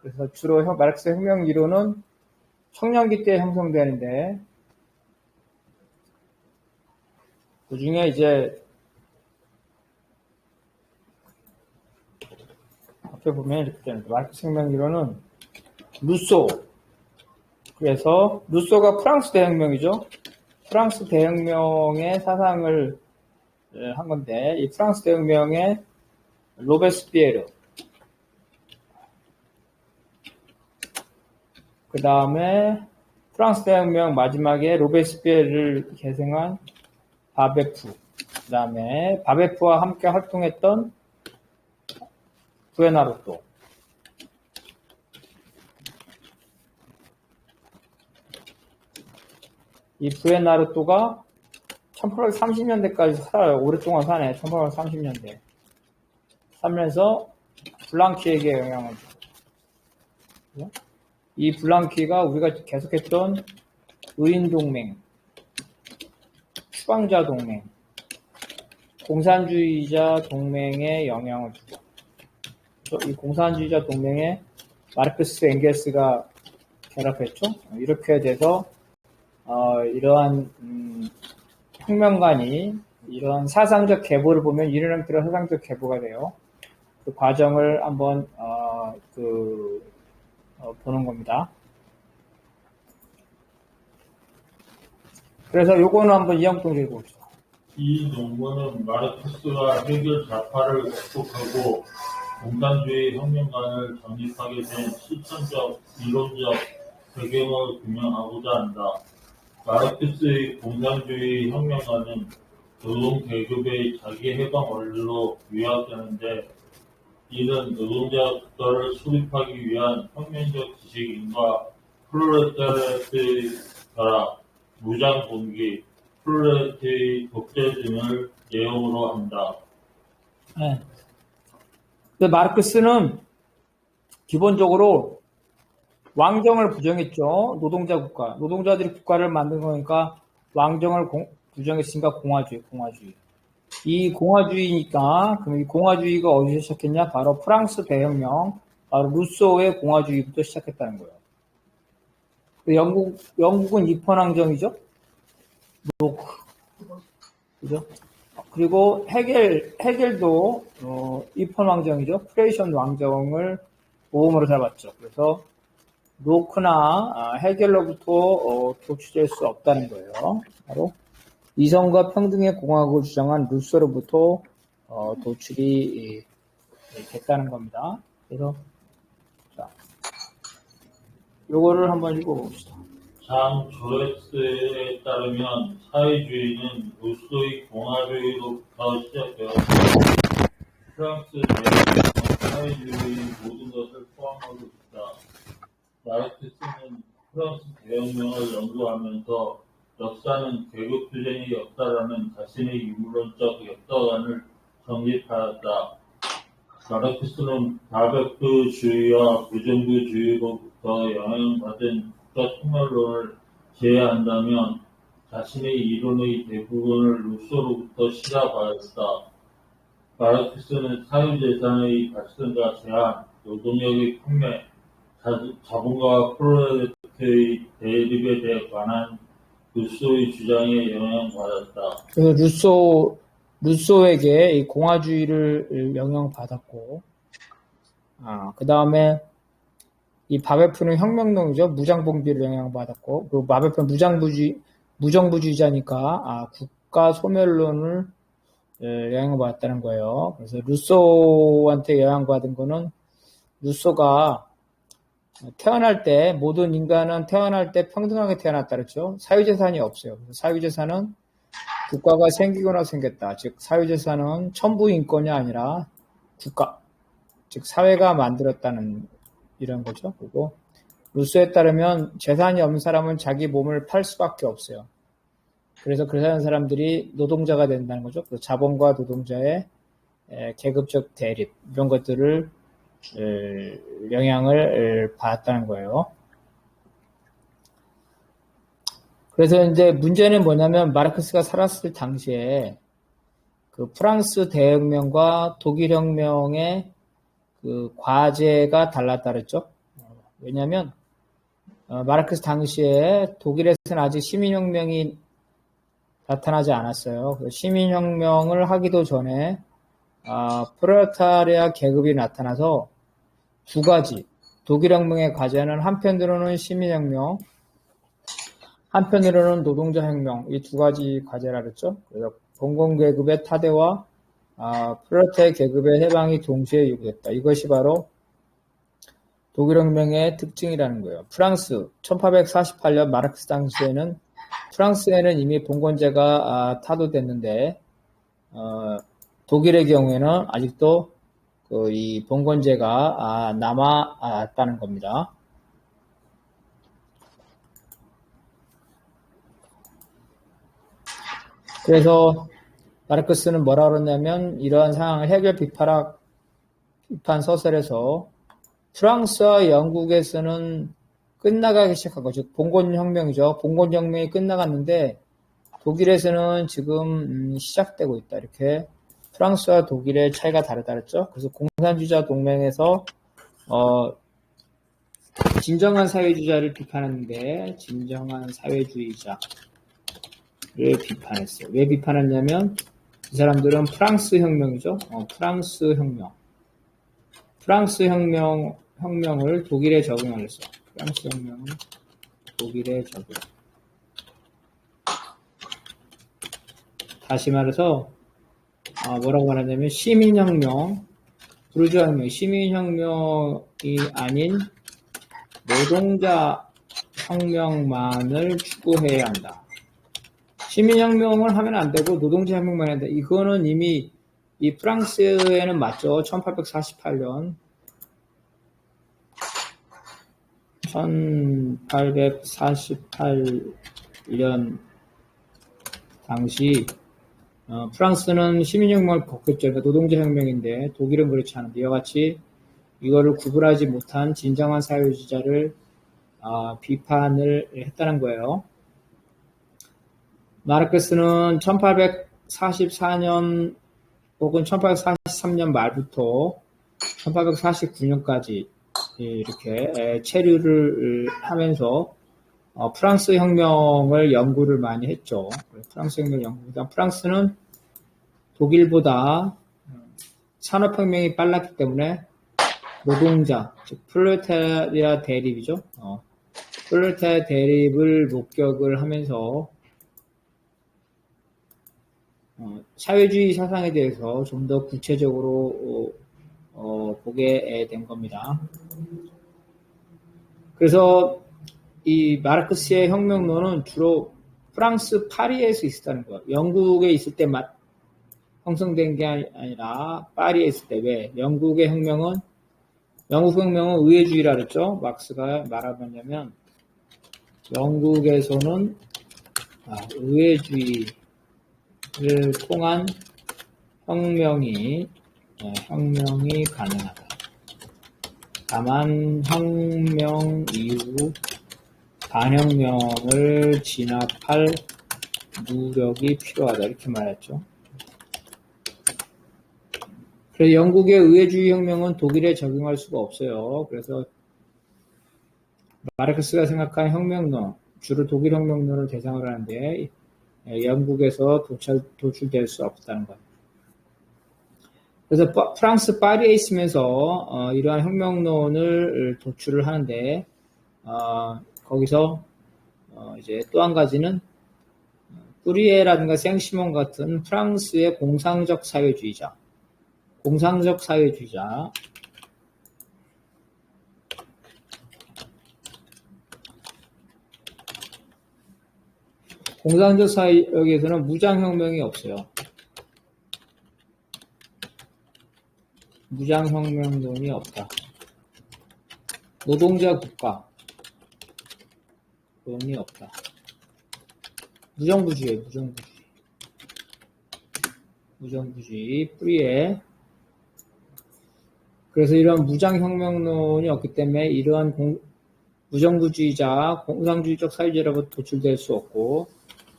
그래서 주로 마르크스 혁명 이론은 청년기 때 형성되는데, 그 중에 이제 앞에 보면 이렇게 되는데, 마르크스 혁명 이론은 루소, 그래서 루소가 프랑스 대혁명이죠. 프랑스 대혁명의 사상을 한 건데, 이 프랑스 대혁명의 로베스피에르, 그 다음에 프랑스 대혁명 마지막에 로베스피에르를 계승한 바베프, 그 다음에 바베프와 함께 활동했던 부에나르토, 이 부에나르토가 1830년대까지 살아요. 오랫동안 사네. 1830년대. 살면서 블랑키에게 영향을 주고, 이 블랑키가 우리가 계속했던 의인동맹, 추방자 동맹, 공산주의자 동맹에 영향을 주고, 이 공산주의자 동맹에 마르크스 엥겔스가 결합했죠. 이렇게 돼서 이러한 혁명관이 이런 사상적 계보를 보면 이런 형태로 사상적 계보가 돼요. 그 과정을 한번 보는 겁니다. 그래서 요거는 한번 이영동 읽어봅시다. 이 논문은 마르크스가 해결 좌파를 극복하고 공산주의 혁명관을 정립하게 된 실천적, 이론적 배경을 규명하고자 한다. 마르크스의 공산주의 혁명관은 노동계급의 자기해방 원리로 요약되는데, 이는 노동자 국가를 수립하기 위한 혁명적 지식인과 프롤레타리아트의 결합, 무장 봉기, 프롤레타리아트의 독재 등을 내용으로 한다. 네. 근데 마르크스는 기본적으로 왕정을 부정했죠. 노동자 국가. 노동자들이 국가를 만든 거니까 왕정을 부정했으니까 공화주의. 이 공화주의니까, 그럼 이 공화주의가 어디서 시작했냐? 바로 프랑스 대혁명, 바로 루소의 공화주의부터 시작했다는 거예요. 영국은 입헌왕정이죠? 노크. 그죠? 그리고 헤겔도, 입헌왕정이죠? 프레이션 왕정을 모범으로 잡았죠. 그래서, 노크나 헤겔로부터 도취될 수 없다는 거예요. 바로, 이성과 평등의 공화국을 주장한 루소로부터 도출이 됐다는 겁니다. 그래서 자, 요거를 한번 읽어봅시다. 장 조레스에 따르면 사회주의는 루소의 공화주의로부터 시작되었고, 프랑스 대혁명 사회주의의 모든 것을 포함하고 있다. 마르크스는 프랑스 대혁명을 연구하면서 역사는 계급투쟁의 역사라는 자신의 유물론적 역사관을 정립하였다. 마르크스는 바베프주의와 무정부주의로부터 영향받은 국가통일론을 제외한다면 자신의 이론의 대부분을 루소로부터 시작하였다. 마르크스는 사유재산의 발생과 제한, 노동력의 판매, 자본과 프롤레타리아의 대립에 관한 루소의 주장에 영향받았다. 그래서 루소에게 이 공화주의를 영향받았고, 그 다음에 이 바베프는 혁명론이죠. 무장봉기를 영향받았고, 그리고 바베프는 무정부주의자니까 국가 소멸론을 영향받았다는 거예요. 그래서 루소한테 영향받은 거는, 루소가 태어날 때 모든 인간은 태어날 때 평등하게 태어났다 그랬죠. 사유재산이 없어요. 사유재산은 국가가 생기거나 생겼다. 즉 사유재산은 천부인권이 아니라 국가, 즉 사회가 만들었다는 이런 거죠. 그리고 루소에 따르면 재산이 없는 사람은 자기 몸을 팔 수밖에 없어요. 그래서 그런 사람들이 노동자가 된다는 거죠. 그 자본과 노동자의 계급적 대립 이런 것들을 영향을 받았다는 거예요. 그래서 이제 문제는 뭐냐면 마르크스가 살았을 당시에 그 프랑스 대혁명과 독일 혁명의 그 과제가 달랐다 그랬죠. 왜냐하면 마르크스 당시에 독일에서는 아직 시민혁명이 나타나지 않았어요. 시민혁명을 하기도 전에 프롤레타리아 계급이 나타나서 두 가지 독일혁명의 과제는 한편으로는 시민혁명, 한편으로는 노동자혁명, 이 두 가지 과제라 그랬죠. 그래서 공공계급의 타대와 프롤레타리아 계급의 해방이 동시에 요구됐다. 이것이 바로 독일혁명의 특징이라는 거예요. 프랑스 1848년 마르크스 당시에는 프랑스에는 이미 봉건제가 타도됐는데 독일의 경우에는 아직도 이 봉건제가 남아있다는 겁니다. 그래서 마르크스는 뭐라 그러냐면 이러한 상황을 해결 비판 서설에서 프랑스와 영국에서는 끝나가기 시작한 거죠. 봉건혁명이죠. 봉건혁명이 끝나갔는데 독일에서는 지금 시작되고 있다. 이렇게 프랑스와 독일의 차이가 다르다 그랬죠. 그래서 공산주의자 동맹에서 진정한 사회주의자를 비판했는데 진정한 사회주의자를 비판했어요. 왜 비판했냐면 이 사람들은 프랑스 혁명이죠. 프랑스 혁명을 독일에 적용을 했어. 프랑스 혁명을 독일에 적용. 다시 말해서 뭐라고 말하냐면 시민혁명, 부르주아혁명, 시민혁명이 아닌 노동자 혁명만을 추구해야 한다. 시민혁명을 하면 안 되고 노동자혁명만 해야 한다. 이거는 이미 이 프랑스에는 맞죠. 1848년 당시 프랑스는 시민혁명을 겪었죠. 그러니까 노동자혁명인데 독일은 그렇지 않은데 이와 같이 이거를 구분하지 못한 진정한 사회주의자를 비판을 했다는 거예요. 마르크스는 1844년 혹은 1843년 말부터 1849년까지 이렇게 체류를 하면서 프랑스 혁명을 연구를 많이 했죠. 프랑스 혁명 연구보다 프랑스는 독일보다 산업혁명이 빨랐기 때문에 노동자, 즉 프롤레타리아 대립이죠. 프롤레타리아 대립을 목격을 하면서 사회주의 사상에 대해서 좀 더 구체적으로 보게 된 겁니다. 그래서 이 마르크스의 혁명론은 주로 프랑스 파리에서 있었다는 거예요. 영국에 있을 때만 형성된 게 아니라 파리에 있을 때. 왜? 영국 혁명은 의회주의라 그랬죠. 막스가 말하냐면 영국에서는 의회주의를 통한 혁명이 가능하다. 다만 혁명 이후 반혁명을 진압할 노력이 필요하다. 이렇게 말했죠. 그래서 영국의 의회주의 혁명은 독일에 적용할 수가 없어요. 그래서 마르크스가 생각한 혁명론, 주로 독일 혁명론을 대상으로 하는데 영국에서 도출될 수 없다는 것. 그래서 프랑스 파리에 있으면서 이러한 혁명론을 도출을 하는데 거기서 이제 또 한 가지는 뿌리에라든가 생시몬 같은 프랑스의 공상적 사회주의자. 공상적 사회에서는 무장혁명이 없어요. 무장혁명론이 없다. 노동자 국가 론이 없다. 무정부주의예요. 무정부주의 뿌리에. 그래서 이런 무장혁명론이 없기 때문에 이러한 무정부주의자, 공상주의적 사회주의라고 도출될 수 없고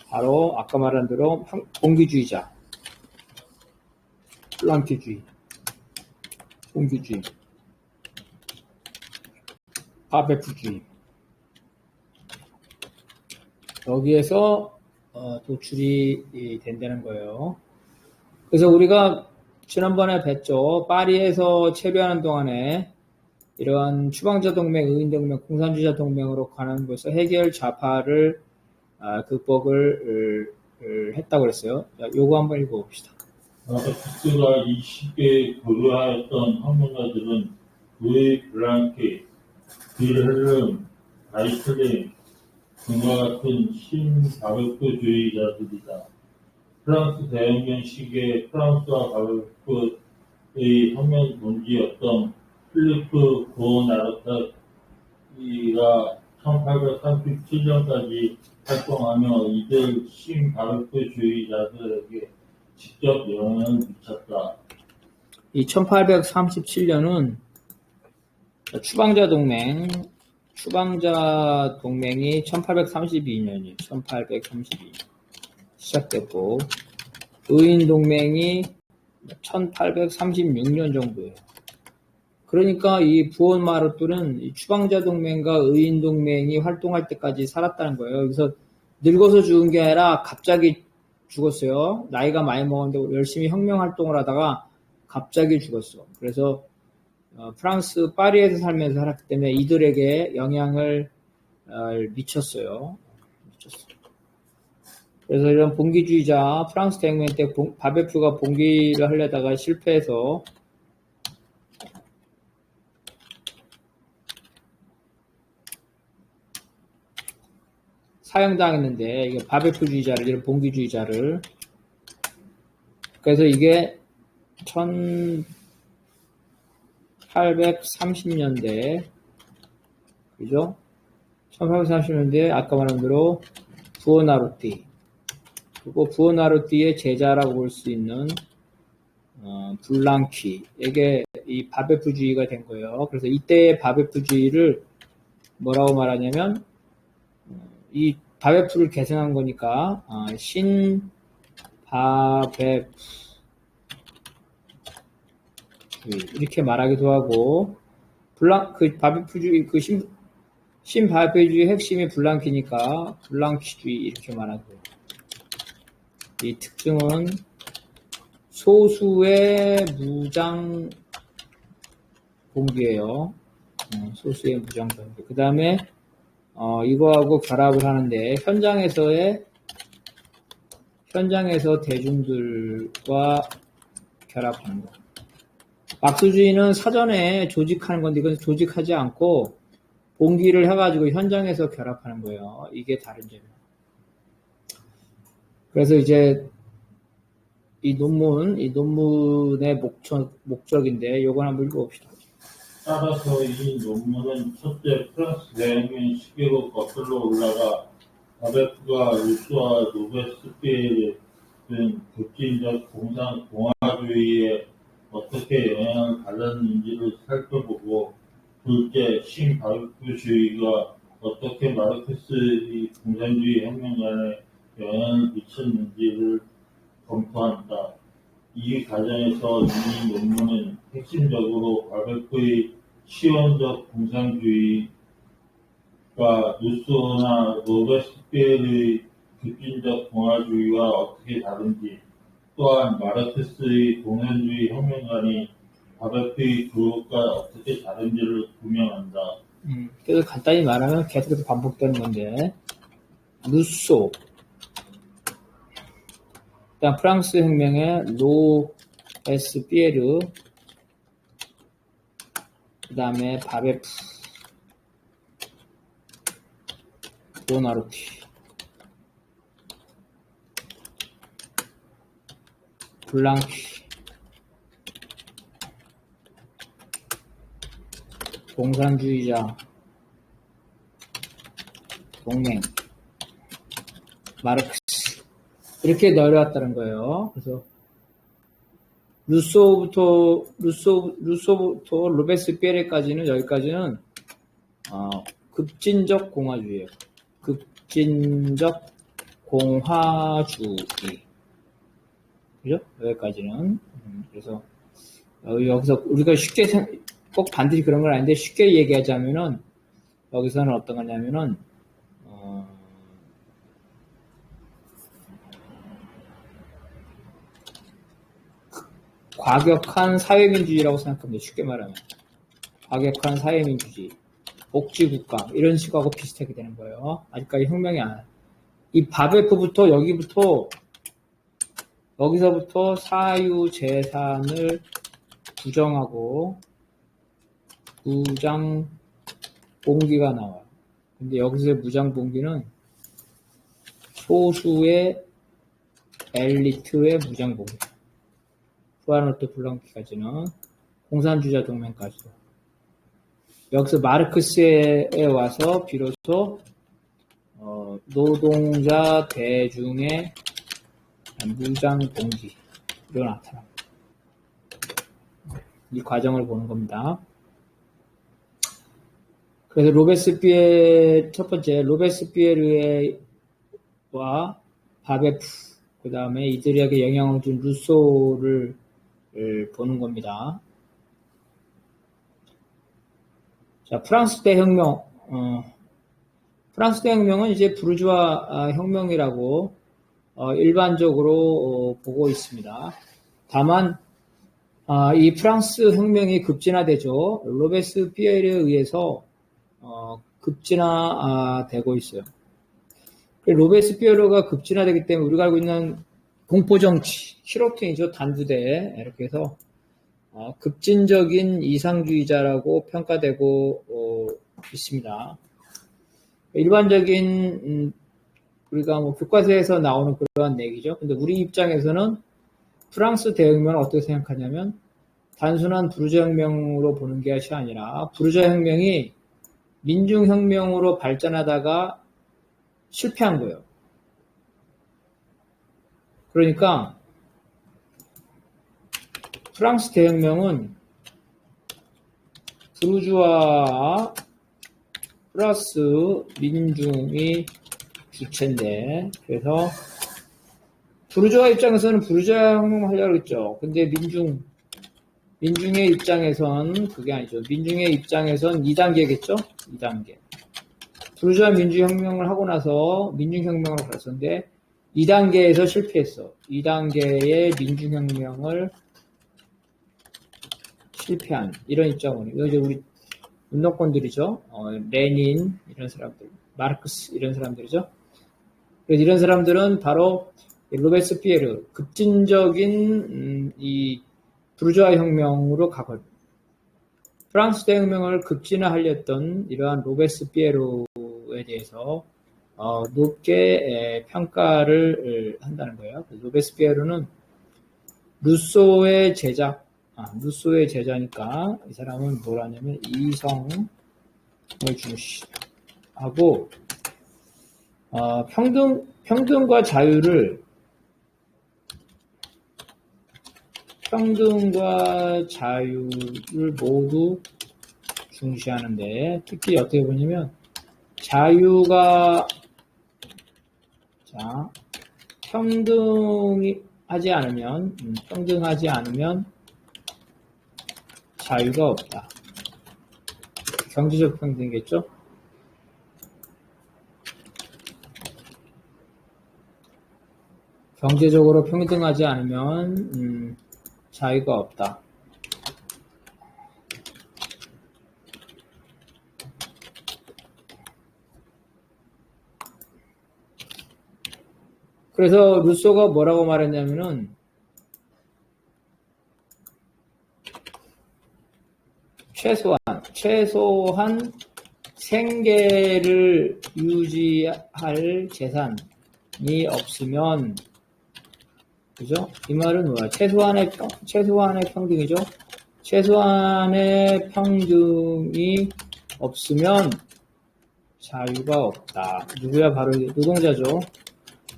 바로 아까 말한 대로 공기주의자, 플랑키주의, 공기주의. 바베프주의. 여기에서 도출이 된다는 거예요. 그래서 우리가 지난번에 뵀죠. 파리에서 체류하는 동안에 이러한 추방자 동맹, 의인 동맹, 공산주의자 동맹으로 가는 곳에서 해결 좌파를 극복을 했다고 그랬어요. 자, 요거 한번 읽어봅시다. 마르크스가 20개 교류하였던 학문가들은 루이 블랑케, 빌헬름 아이틀레 등과 같은 신바베프주의자들이다. 프랑스 대혁명 시기에 프랑스와 바베프의 혁명 동지였던 필리프 보나르타가 1837년까지 활동하며 이들 신바베프주의자들에게 직접 영향을 미쳤다. 이 1837년은 추방자 동맹이 1832년이에요. 1832년 시작됐고, 의인 동맹이 1836년 정도예요. 그러니까 이 부온마르투는 이 추방자 동맹과 의인 동맹이 활동할 때까지 살았다는 거예요. 그래서 늙어서 죽은 게 아니라 갑자기 죽었어요. 나이가 많이 먹었는데 열심히 혁명 활동을 하다가 갑자기 죽었어. 그래서 프랑스 파리에서 살면서 살았기 때문에 이들에게 영향을 미쳤어요. 그래서 이런 봉기주의자, 프랑스 대혁명 때 바베프가 봉기를 하려다가 실패해서 사형당했는데, 이게 바베프주의자를, 이런 봉기주의자를. 그래서 이게 1830년대, 그죠? 1830년대에 아까 말한 대로 부오나루티, 그리고 부오나루티의 제자라고 볼 수 있는 블랑키에게 이 바베프주의가 된 거예요. 그래서 이때의 바베프주의를 뭐라고 말하냐면, 이 바베프를 계승한 거니까 신바베프 이렇게 말하기도 하고, 그 바베프주의, 그 신바베프주의 핵심이 블랑키니까 블랑키주의 이렇게 말하고, 이 특징은 소수의 무장 봉기예요. 소수의 무장 봉기. 그 다음에 이거하고 결합을 하는데, 현장에서 대중들과 결합하는 거. 막수주의는 사전에 조직하는 건데, 이건 조직하지 않고 봉기를 해가지고 현장에서 결합하는 거예요. 이게 다른 점이에요. 그래서 이제 이 논문의 목적인데, 요건 한번 읽어봅시다. 따라서 이 논문은 첫째, 프랑스 대혁명 시기로 거슬러 올라가 바베프가 루소와 로베스피에르 등 급진적 공화주의에 어떻게 영향을 받았는지를 살펴보고, 둘째, 신바베프주의가 어떻게 마르크스의 공산주의 혁명관에 영향을 미쳤는지를 검토한다. 이 과정에서 이 논문은 핵심적으로 바베프의 시원적 공산주의가 루소나 로베스피에르의 급진적 공화주의와 어떻게 다른지, 또한 마르크스의 공산주의 혁명관이 바베프의 그것과 어떻게 다른지를 규명한다. 그래서 간단히 말하면 계속해서 반복되는 건데, 루소, 일단 프랑스 혁명의 로베스피에르, 그 다음에 바베프, 보나르티, 블랑키, 공산주의자 동맹, 마르크스, 이렇게 내려왔다는 거예요. 그래서 루소부터 로베스피에르까지는, 여기까지는 급진적 공화주의예요. 급진적 공화주의. 그죠? 여기까지는. 그래서 여기서 우리가 쉽게 꼭 반드시 그런 건 아닌데, 쉽게 얘기하자면은 여기서는 어떤 거냐면은, 과격한 사회민주주의라고 생각합니다. 쉽게 말하면. 과격한 사회민주주의, 복지국가, 이런 식하고 비슷하게 되는 거예요. 아직까지 혁명이 안 와요. 이 바베프부터 여기서부터 사유재산을 부정하고, 무장봉기가 나와요. 근데 여기서의 무장봉기는 소수의 엘리트의 무장봉기. 후아노트 블랑키까지는 공산주의자 동맹까지도. 여기서 마르크스에 와서 비로소 노동자 대중의 무장봉기로 나타납니다. 이 과정을 보는 겁니다. 그래서 첫 번째 로베스피에르와 바베프, 그 다음에 이들에게 영향을 준 루소를 보는 겁니다. 자, 프랑스 대혁명은 이제 부르주아 혁명이라고 일반적으로 보고 있습니다. 다만 이 프랑스 혁명이 급진화되죠. 로베스피에르에 의해서 급진화되고 있어요. 로베스피에르가 급진화되기 때문에 우리가 알고 있는 공포정치, 키로틴이죠. 단두대. 이렇게 해서 급진적인 이상주의자라고 평가되고 있습니다. 일반적인 우리가 교과서에서 나오는 그런 얘기죠. 근데 우리 입장에서는 프랑스 대혁명을 어떻게 생각하냐면 단순한 부르주아 혁명으로 보는 것이 아니라 부르주아 혁명이 민중혁명으로 발전하다가 실패한 거예요. 그러니까 프랑스 대혁명은 부르주아 플러스 민중이 주체인데, 그래서 부르주아 입장에서는 부르주아 혁명을 하려고 했죠. 근데 민중의 입장에선 그게 아니죠. 민중의 입장에선 2단계겠죠? 2단계. 부르주아 민주혁명을 하고 나서 민중혁명으로 갔었는데 2단계에서 실패했어. 2단계의 민중혁명을 실패한 이런 입장으로. 이거 이제 우리 운동권들이죠. 레닌 이런 사람들, 마르크스 이런 사람들이죠. 그래서 이런 사람들은 바로 로베스피에르 급진적인 이 부르주아 혁명으로 가거든요. 프랑스 대혁명을 급진화하렸던 이러한 로베스피에르에 대해서 높게 평가를 한다는 거예요. 로베스피에르는 루소의 제자니까 이 사람은 뭐라냐면 이성을 중시하고 평등과 자유를 모두 중시하는데, 특히 어떻게 보냐면 평등하지 않으면 자유가 없다. 경제적 평등이겠죠? 경제적으로 평등하지 않으면 자유가 없다. 그래서 루소가 뭐라고 말했냐면은 최소한 생계를 유지할 재산이 없으면, 그죠? 이 말은 뭐야? 최소한의 평등이죠? 최소한의 평등이 없으면 자유가 없다. 누구야? 바로 노동자죠.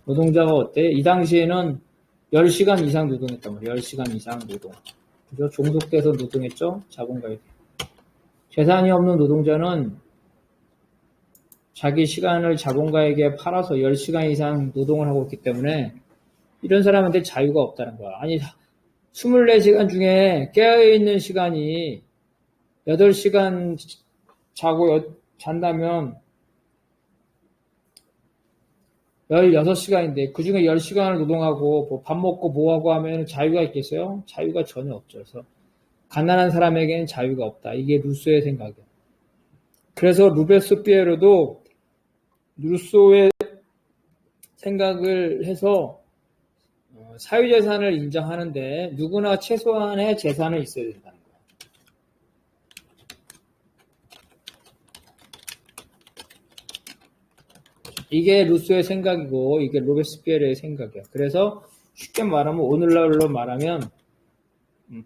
노동자가 어때? 이 당시에는 10시간 이상 노동했단 말이에요. 10시간 이상 노동. 그죠? 종속돼서 노동했죠? 자본가에게. 재산이 없는 노동자는 자기 시간을 자본가에게 팔아서 10시간 이상 노동을 하고 있기 때문에 이런 사람한테 자유가 없다는 거야. 아니, 24시간 중에 깨어있는 시간이 8시간 자고 잔다면 16시간인데 그중에 10시간을 노동하고 뭐 밥 먹고 뭐하고 하면 자유가 있겠어요? 자유가 전혀 없죠. 그래서 가난한 사람에게는 자유가 없다. 이게 루소의 생각이에요. 그래서 루베스피에르도 루소의 생각을 해서 사유재산을 인정하는데 누구나 최소한의 재산은 있어야 된다는 거예요. 이게 루소의 생각이고 이게 로베스피에르의 생각이에요. 그래서 쉽게 말하면 오늘날로 말하면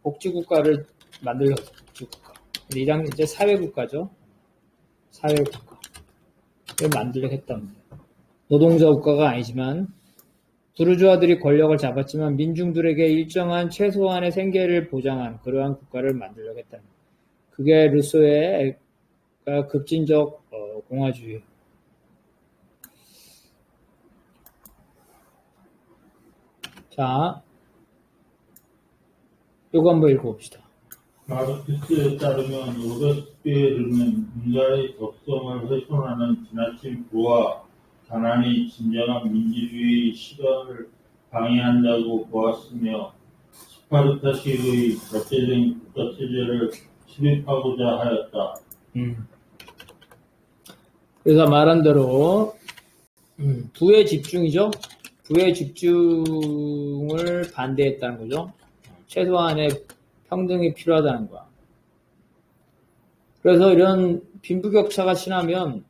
복지국가를 만들려고 복지국가. 근데 이랑 이제 사회국가죠. 사회국가를 만들려고 했답니다. 노동자 국가가 아니지만 부르주아들이 권력을 잡았지만 민중들에게 일정한 최소한의 생계를 보장한 그러한 국가를 만들려고 했답니다. 그게 루소의 급진적 공화주의. 자, 요거 한번 읽어봅시다. 마르크스에 따르면 로베스피에르는 인간의 적성을 훼손하는 지나친 부와 가난이 진정한 민주주의 실현을 방해한다고 보았으며 스파르타식의 절대적인 국가체제를 수립하고자 하였다. 그래서 말한 대로 부의 집중이죠. 부의 집중을 반대했다는 거죠. 최소한의 평등이 필요하다는 거야. 그래서 이런 빈부격차가 심하면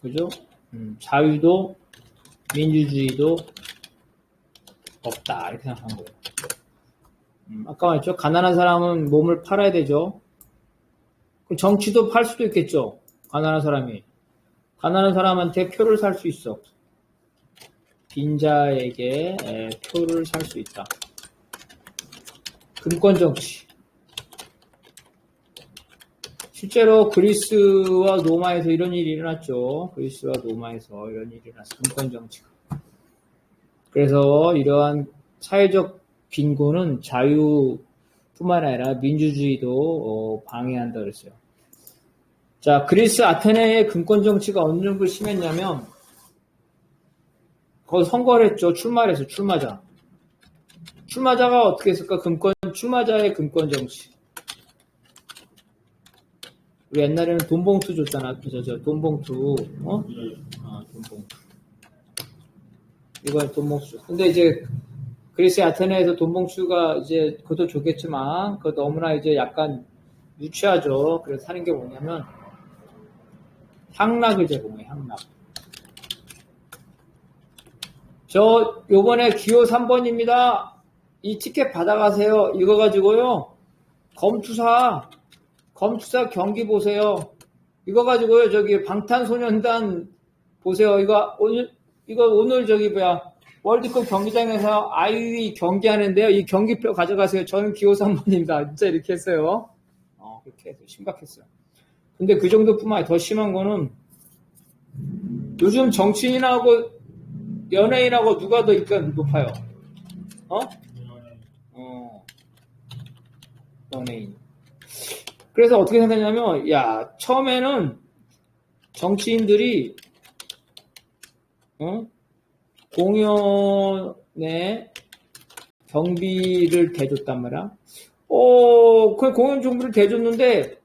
그죠? 자유도 민주주의도 없다 이렇게 생각한 거예요. 아까 말했죠. 가난한 사람은 몸을 팔아야 되죠. 정치도 팔 수도 있겠죠. 가난한 사람한테 표를 살 수 있어. 빈자에게 표를 살 수 있다. 금권정치. 실제로 그리스와 로마에서 이런 일이 일어났죠. 그리스와 로마에서 이런 일이 일어났어요. 금권정치가. 그래서 이러한 사회적 빈곤은 자유뿐만 아니라 민주주의도 방해한다 그랬어요. 자, 그리스 아테네의 금권정치가 어느 정도 심했냐면 거기 선거를 했죠. 출마를 했어요. 출마자가 어떻게 했을까? 출마자의 금권정치. 우리 옛날에는 돈봉투 줬잖아. 돈봉투. 돈봉투. 이건 돈봉투 줬어. 근데 이제 그리스 아테네에서 돈봉투가 이제 그것도 좋겠지만 그거 너무나 이제 약간 유치하죠. 그래서 하는 게 뭐냐면 향락을 제공해. 향락. 저 요번에 기호 3번입니다. 이 티켓 받아가세요. 이거 가지고요. 검투사 경기 보세요. 이거 가지고요. 저기 방탄소년단 보세요. 이거 오늘 저기 월드컵 경기장에서 아이유이 경기하는데요. 이 경기표 가져가세요. 저는 기호 3번입니다. 진짜 이렇게 했어요. 그렇게 해서 심각했어요. 근데 그 정도뿐만 아니라 더 심한 거는 요즘 정치인하고 연예인하고 누가 더 인기가 높아요? 연예인. 그래서 어떻게 생각하냐면, 처음에는 정치인들이, 공연에 경비를 대줬단 말이야. 그 공연 경비를 대줬는데,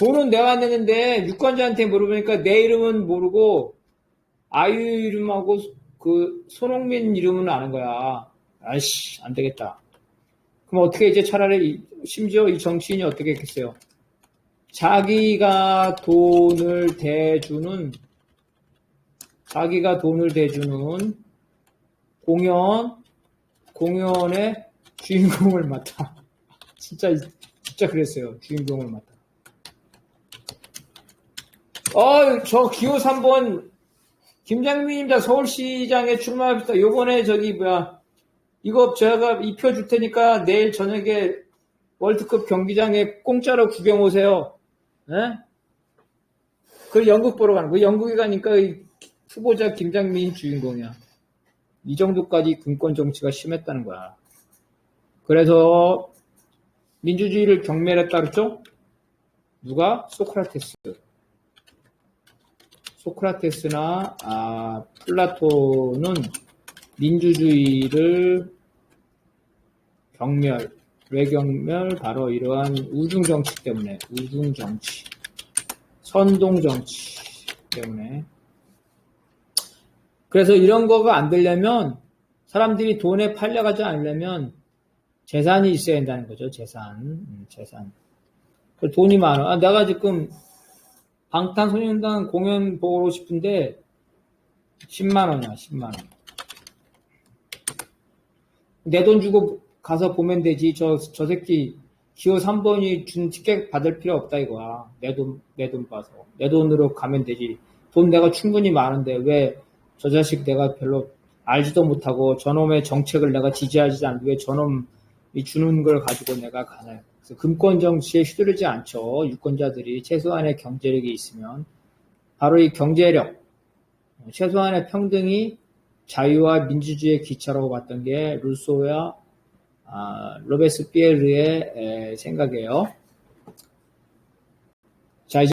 돈은 내가 내는데, 유권자한테 물어보니까 내 이름은 모르고, 아이유 이름하고 손흥민 이름은 아는 거야. 아이씨, 안 되겠다. 그럼 어떻게 이제 차라리, 심지어 이 정치인이 어떻게 했겠어요? 자기가 돈을 대주는 공연의 주인공을 맡아. 진짜 그랬어요. 주인공을 맡아. 저 기호 3번, 김장민입니다. 서울시장에 출마합시다. 요번에 이거 제가 이 표 줄 테니까 내일 저녁에 월드컵 경기장에 공짜로 구경 오세요. 네? 그 영국 보러 가는 거. 영국에 가니까 후보자 김장민이 주인공이야. 이 정도까지 금권 정치가 심했다는 거야. 그래서 민주주의를 경멸했다 그랬죠? 누가? 소크라테스나 플라톤은 민주주의를 왜 경멸? 바로 이러한 우중정치 때문에, 선동정치 때문에. 그래서 이런 거가 안 되려면 사람들이 돈에 팔려가지 않으려면 재산이 있어야 된다는 거죠. 재산. 돈이 많아. 내가 지금 방탄소년단 공연 보고 싶은데 10만 원이야. 10만 원. 내 돈 주고 가서 보면 되지. 저 새끼 기호 3번이 준 티켓 받을 필요 없다 이거야. 내 돈 봐서. 내 돈으로 가면 되지. 돈 내가 충분히 많은데 왜 저 자식 내가 별로 알지도 못하고 저놈의 정책을 내가 지지하지 않는데 왜 저놈이 주는 걸 가지고 내가 가나요? 그래서 금권 정치에 휘두르지 않죠. 유권자들이 최소한의 경제력이 있으면. 바로 이 경제력, 최소한의 평등이 자유와 민주주의의 기초라고 봤던 게 루소와 로베스피에르의 생각이에요.